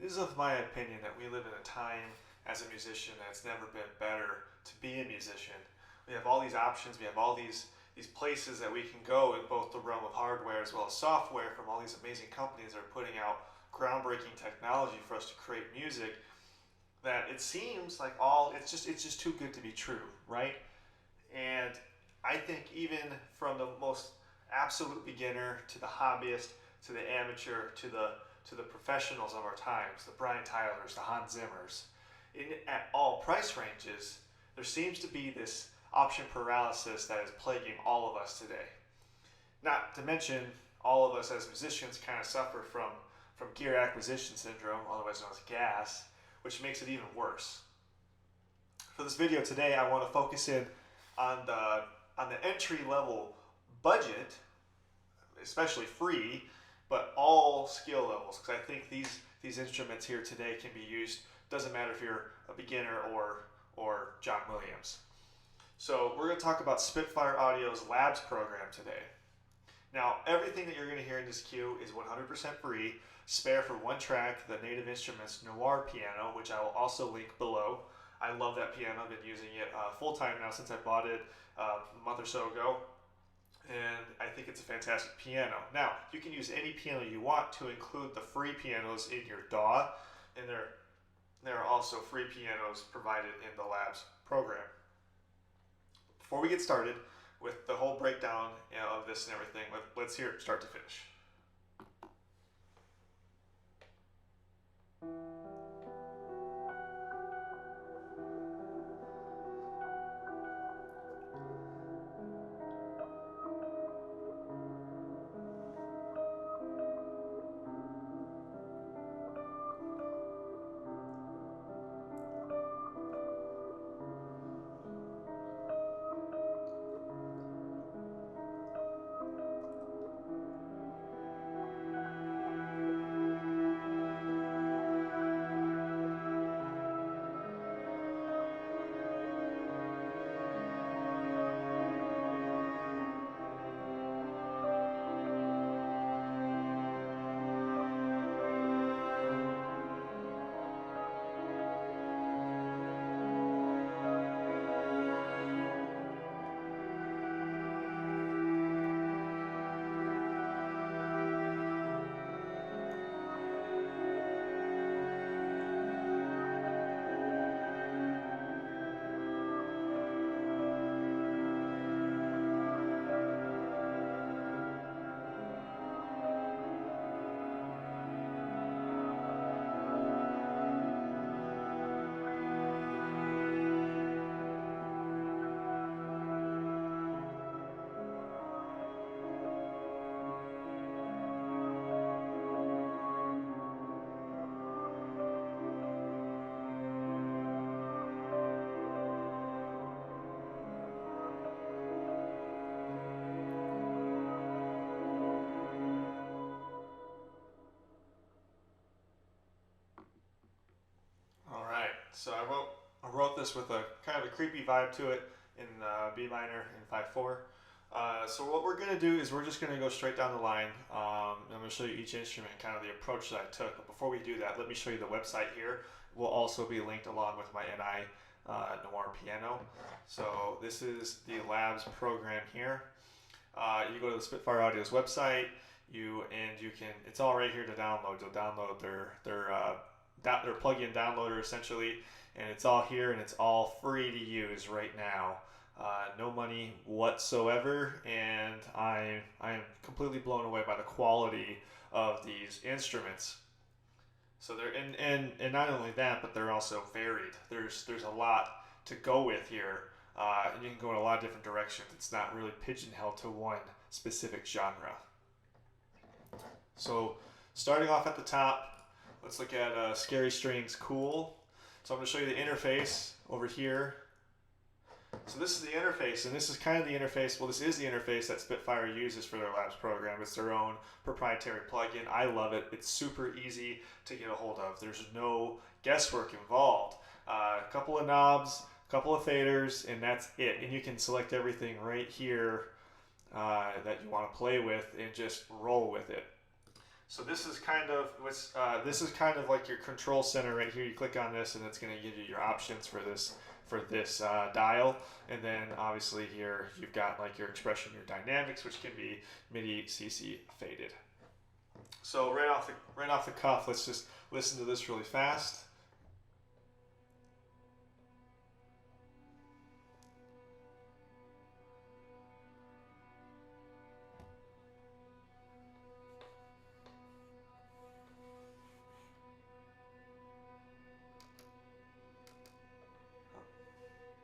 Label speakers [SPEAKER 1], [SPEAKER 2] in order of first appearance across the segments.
[SPEAKER 1] It is of my opinion that we live in a time as a musician that it's never been better to be a musician. We have all these options, we have all these places that we can go in both the realm of hardware as well as software from all these amazing companies that are putting out groundbreaking technology for us to create music that it seems like it's just too good to be true, right? And I think even from the most absolute beginner to the hobbyist to the amateur to the professionals of our times, the Brian Tylers, the Hans Zimmers, at all price ranges, there seems to be this option paralysis that is plaguing all of us today. Not to mention, all of us as musicians kind of suffer from gear acquisition syndrome, otherwise known as GAS, which makes it even worse. For this video today, I want to focus in on the entry level budget, especially free, but all skill levels, because I think these instruments here today can be used. Doesn't matter if you're a beginner or John Williams. So we're going to talk about Spitfire Audio's Labs program today. Now, everything that you're going to hear in this cue is 100% free. Spare for one track, the Native Instruments Noir piano, which I will also link below. I love that piano. I've been using it full time now since I bought it a month or so ago. And I think it's a fantastic piano. Now, you can use any piano you want to include the free pianos in your DAW. And there are also free pianos provided in the Labs program. Before we get started with the whole breakdown of this and everything, let's hear it start to finish. So I wrote this with a kind of a creepy vibe to it in B minor in 5/4. So what we're going to do is we're just going to go straight down the line. I'm going to show you each instrument and kind of the approach that I took. But before we do that, let me show you the website here. Will also be linked along with my NI Noir piano. So this is the Labs program here. You go to the Spitfire Audio's website. You can. It's all right here to download. You'll download their plug-in downloader essentially, and it's all here and it's all free to use right now. No money whatsoever, and I am completely blown away by the quality of these instruments. So they're and not only that, but they're also varied. There's a lot to go with here, and you can go in a lot of different directions. It's not really pigeonholed to one specific genre. So starting off at the top, let's look at Scary Strings Cool. So I'm going to show you the interface over here. So this is the interface, and this is kind of the interface, well, this is the interface that Spitfire uses for their Labs program. It's their own proprietary plugin. I love it. It's super easy to get a hold of. There's no guesswork involved. A couple of knobs, a couple of faders, and that's it. And you can select everything right here that you want to play with and just roll with it. So this is kind of like your control center right here. You click on this, and it's going to give you your options for this dial. And then obviously here you've got like your expression, your dynamics, which can be MIDI, CC, faded. So right off the cuff, let's just listen to this really fast.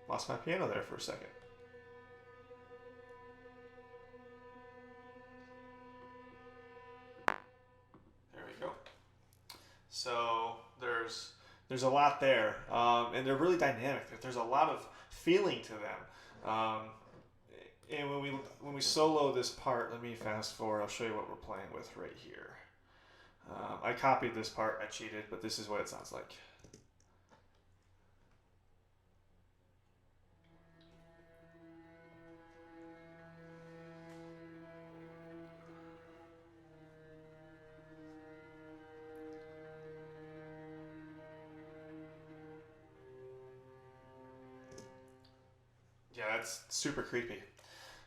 [SPEAKER 1] Lost my piano there for a second. There we go. So there's a lot there, and they're really dynamic. There's a lot of feeling to them. And when we solo this part, let me fast forward. I'll show you what we're playing with right here. I copied this part. I cheated, but this is what it sounds like. Yeah, that's super creepy.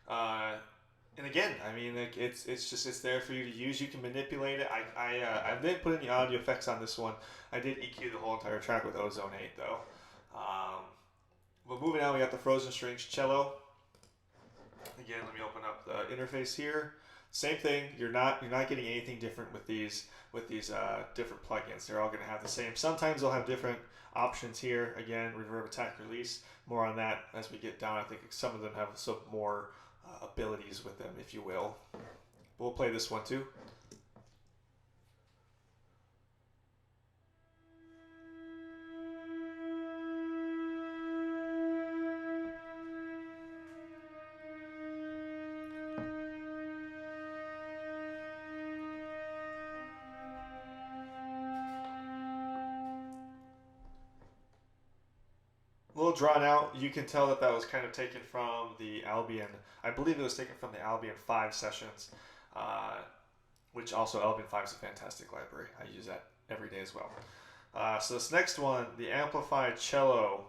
[SPEAKER 1] And again, I mean, like, it's there for you to use. You can manipulate it. I didn't put any audio effects on this one. I did EQ the whole entire track with Ozone 8 though. But moving on, we got the frozen strings cello. Again, let me open up the interface here. Same thing. You're not getting anything different with these different plugins. They're all going to have the same. Sometimes they'll have different options here. Again, reverb, attack, release. More on that as we get down. I think some of them have some more abilities with them, if you will. We'll play this one too. A little drawn out. You can tell that was kind of taken from the Albion. I believe it was taken from the Albion 5 sessions, which also Albion 5 is a fantastic library. I use that every day as well. So this next one, the Amplified Cello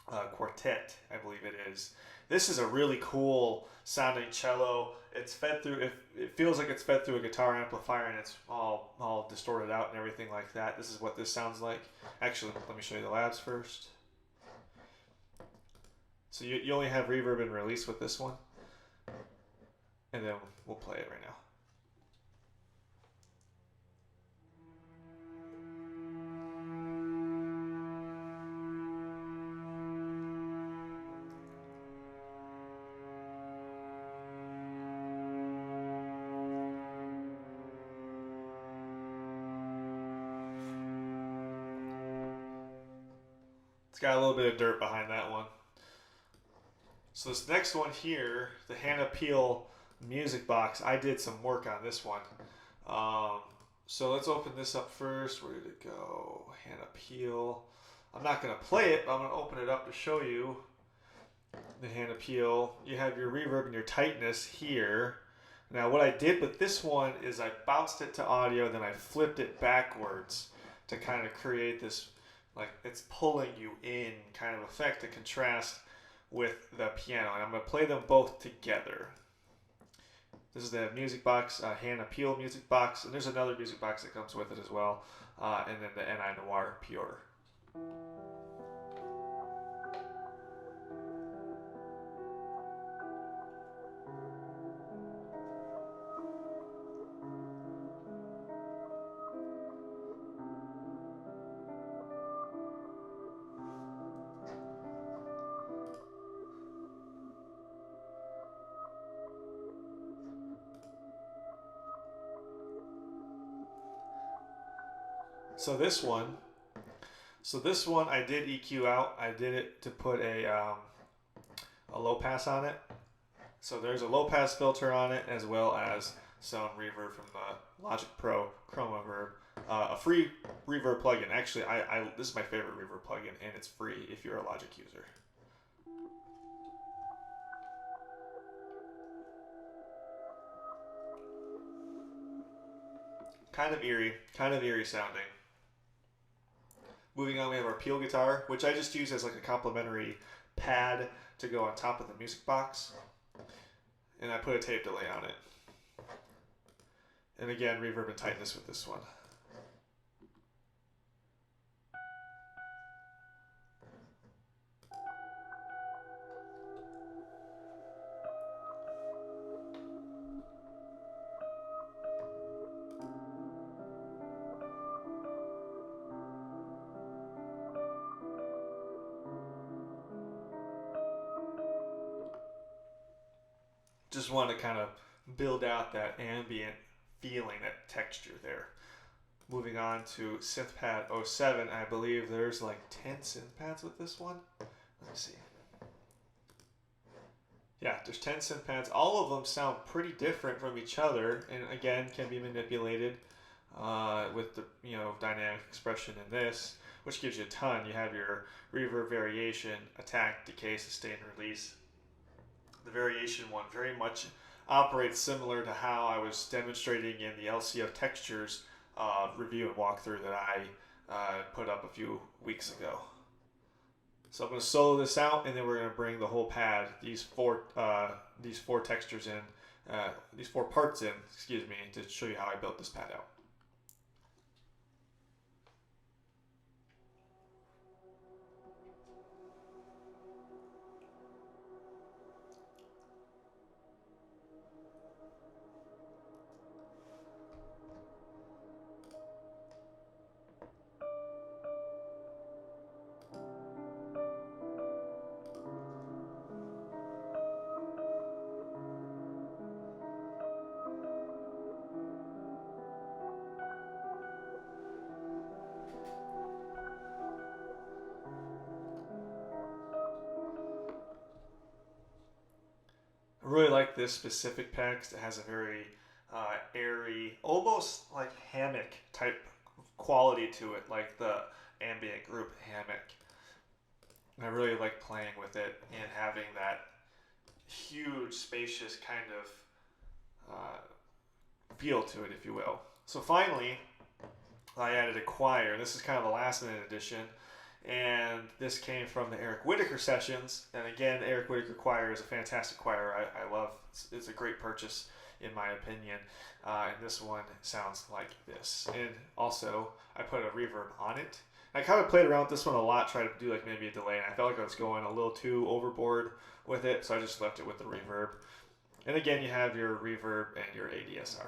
[SPEAKER 1] Quartet, I believe it is. This is a really cool sounding cello. It's fed through. It feels like it's fed through a guitar amplifier, and it's all distorted out and everything like that. This is what this sounds like. Actually, let me show you the labs first. So you only have reverb and release with this one. And then we'll play it right now. It's got a little bit of dirt behind that one. So this next one here, the Hannah Peel music box, I did some work on this one. So let's open this up first. Where did it go? Hannah Peel. I'm not going to play it, but I'm going to open it up to show you the Hannah Peel. You have your reverb and your tightness here. Now what I did with this one is I bounced it to audio, then I flipped it backwards to kind of create this, like it's pulling you in kind of effect to contrast with the piano, and I'm going to play them both together. This is the music box, Hannah Peel music box, and there's another music box that comes with it as well, and then the NI Noir Pure. So this one I did EQ out. I did it to put a low pass on it. So there's a low pass filter on it, as well as some reverb from the Logic Pro Chroma Verb, a free reverb plugin. Actually, this is my favorite reverb plugin, and it's free if you're a Logic user. kind of eerie sounding. Moving on, we have our Peel guitar, which I just use as like a complementary pad to go on top of the music box. And I put a tape delay on it. And again, reverb and tightness with this one. Just want to kind of build out that ambient feeling, that texture there. Moving on to SynthPad 07, I believe there's like 10 synth pads with this one. Let me see. Yeah, there's 10 synth pads. All of them sound pretty different from each other, and again, can be manipulated with the dynamic expression in this, which gives you a ton. You have your reverb, variation, attack, decay, sustain, release. The variation one very much operates similar to how I was demonstrating in the LCO textures review and walkthrough that I put up a few weeks ago. So I'm going to solo this out, and then we're going to bring the whole pad, these four textures in, these four parts in, excuse me, to show you how I built this pad out. I really like this specific pad because it has a very airy, almost like hammock type quality to it, like the ambient group hammock. And I really like playing with it and having that huge, spacious kind of feel to it, if you will. So finally, I added a choir. This is kind of the last minute addition. And this came from the Eric Whitaker sessions. And again, the Eric Whitaker choir is a fantastic choir. I love, it's a great purchase in my opinion. And this one sounds like this. And also, I put a reverb on it. I kind of played around with this one a lot, tried to do like maybe a delay, and I felt like I was going a little too overboard with it, so I just left it with the reverb. And again, you have your reverb and your ADSR.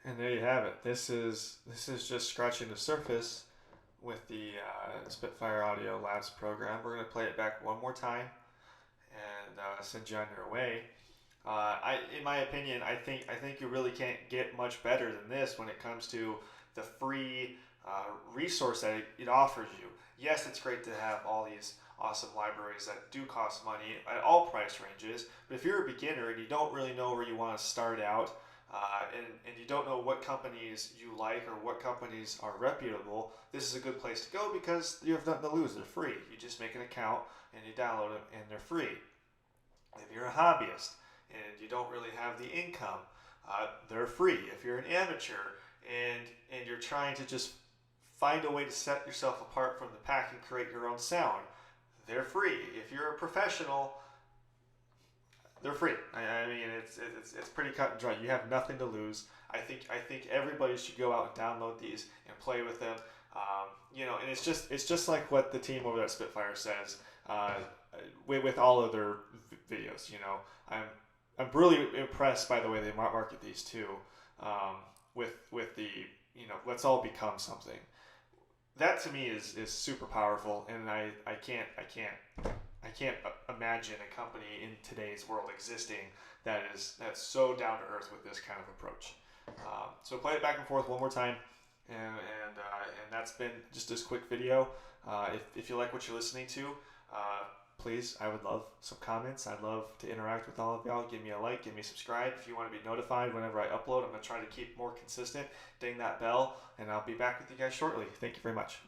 [SPEAKER 1] And there you have it. This is just scratching the surface with the Spitfire Audio Labs program. We're going to play it back one more time and send you on your way. In my opinion, I think you really can't get much better than this when it comes to the free resource that it offers you. Yes, it's great to have all these awesome libraries that do cost money at all price ranges, but if you're a beginner and you don't really know where you want to start out, and you don't know what companies you like or what companies are reputable, this is a good place to go because you have nothing to lose. They're free. You just make an account and you download them and they're free. If you're a hobbyist and you don't really have the income, they're free. If you're an amateur and you're trying to just find a way to set yourself apart from the pack and create your own sound, they're free. If you're a professional, they're free. I mean, it's pretty cut and dry. You have nothing to lose. I think everybody should go out and download these and play with them. And it's just like what the team over at Spitfire says with all of their videos. I'm really impressed by the way they market these too. With the let's all become something. That to me is super powerful, and I can't imagine a company in today's world existing that's so down to earth with this kind of approach. So play it back and forth one more time, and that's been just this quick video. If you like what you're listening to, please, I would love some comments. I'd love to interact with all of y'all. Give me a like, give me a subscribe. If you want to be notified whenever I upload, I'm going to try to keep more consistent. Ding that bell, and I'll be back with you guys shortly. Thank you very much.